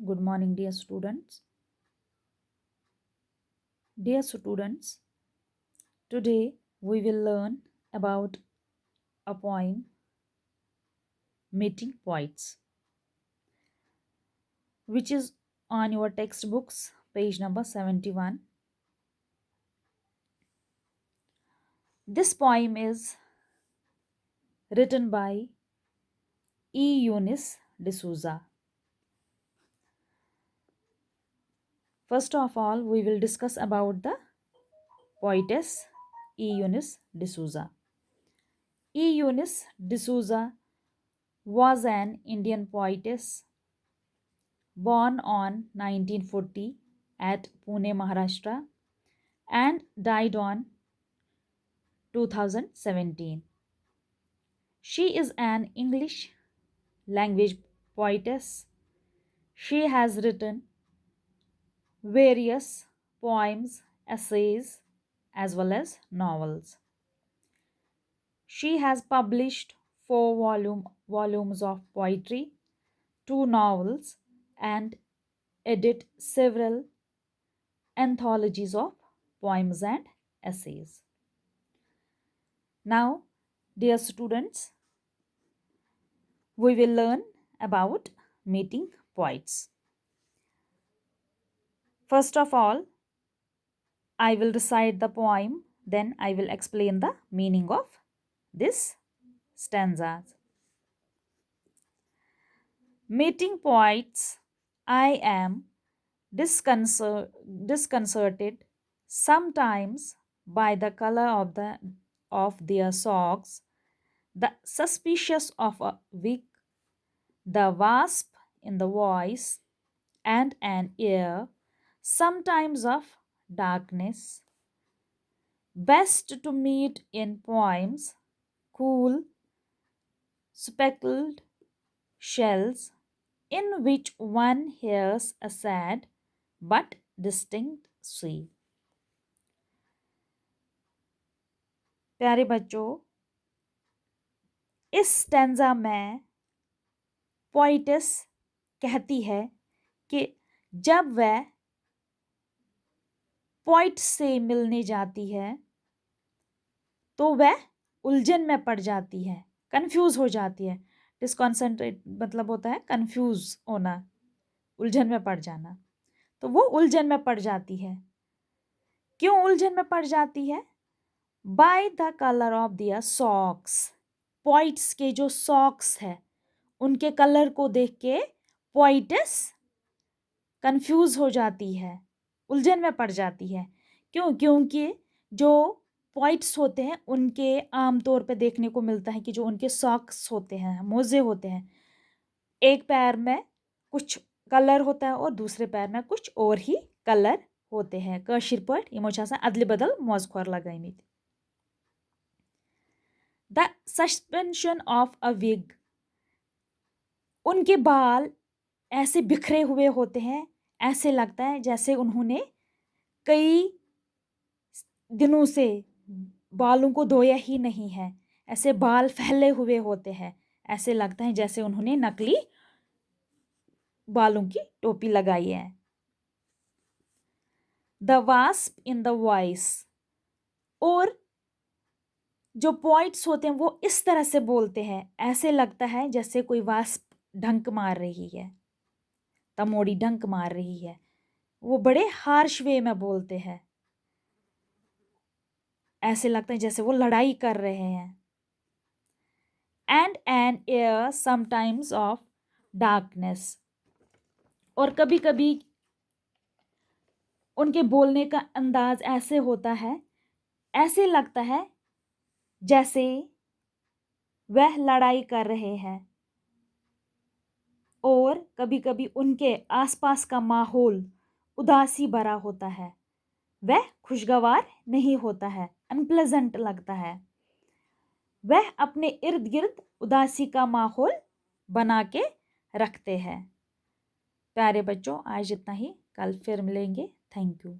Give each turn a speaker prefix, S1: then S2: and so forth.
S1: Good morning, dear students. Dear students, today we will learn about a poem, Meeting Poets, which is on your textbooks, page number 71. This poem is written by E. Eunice D'Souza. First of all, we will discuss about the poetess E. Eunice D'Souza. E. Eunice D'Souza was an Indian poetess born on 1940 at Pune, Maharashtra, and died on 2017. She is an English language poetess. She has written various poems, essays, as well as novels. She has published volumes of poetry, two novels, and edited several anthologies of poems and essays. Now, dear students, we will learn about meeting poets. First of all, I will recite the poem, then I will explain the meaning of this stanzas. Meeting poets, I am disconcerted sometimes by the color of their socks, the suspicious of a wig, the wasp in the voice, and an air sometimes of darkness. Best to meet in poems, cool, speckled shells in which one hears a sad but distinct sea. प्यारे बच्चों, इस stanza में poetess कहती है कि जब वह poet से मिलने जाती है तो वह उलझन में पड़ जाती है, कंफ्यूज हो जाती है. डिसकॉन्सेंट्रेट मतलब होता है कंफ्यूज होना, उलझन में पड़ जाना. तो वो उलझन में पड़ जाती है. क्यों उलझन में पड़ जाती है? By the colour of their socks. Poets के जो सॉक्स है उनके कलर को देख के पोइटेस कंफ्यूज हो जाती है, उलझन में पड़ जाती है. क्यों? क्योंकि जो पोइट्स होते हैं उनके आमतौर पे देखने को मिलता है कि जो उनके सॉक्स होते हैं, मोजे होते हैं, एक पैर में कुछ कलर होता है और दूसरे पैर में कुछ और ही कलर होते हैं. कशीर पट यमो छ आसान अदले बदल मोजखोर लगाइमित. The suspension of a wig. उनके बाल ऐसे बिखरे हुए होते हैं, ऐसे लगता है जैसे उन्होंने कई दिनों से बालों को धोया ही नहीं है. ऐसे बाल फैले हुए होते हैं, ऐसे लगता है जैसे उन्होंने नकली बालों की टोपी लगाई है. The wasp in the voice. और जो पोइट्स होते हैं वो इस तरह से बोलते हैं, ऐसे लगता है जैसे कोई वास्प ढंक मार रही है, तमोड़ी ढंक मार रही है. वो बड़े हार्श वे में बोलते हैं, ऐसे लगता है जैसे वो लड़ाई कर रहे हैं. And an air sometimes of darkness. और कभी कभी उनके बोलने का अंदाज ऐसे होता है, ऐसे लगता है जैसे वह लड़ाई कर रहे हैं. और कभी कभी उनके आसपास का माहौल उदासी भरा होता है, वह खुशगवार नहीं होता है, अनप्लेजेंट लगता है. वह अपने इर्द गिर्द उदासी का माहौल बना के रखते हैं. प्यारे बच्चों, आज इतना ही, कल फिर मिलेंगे. Thank you.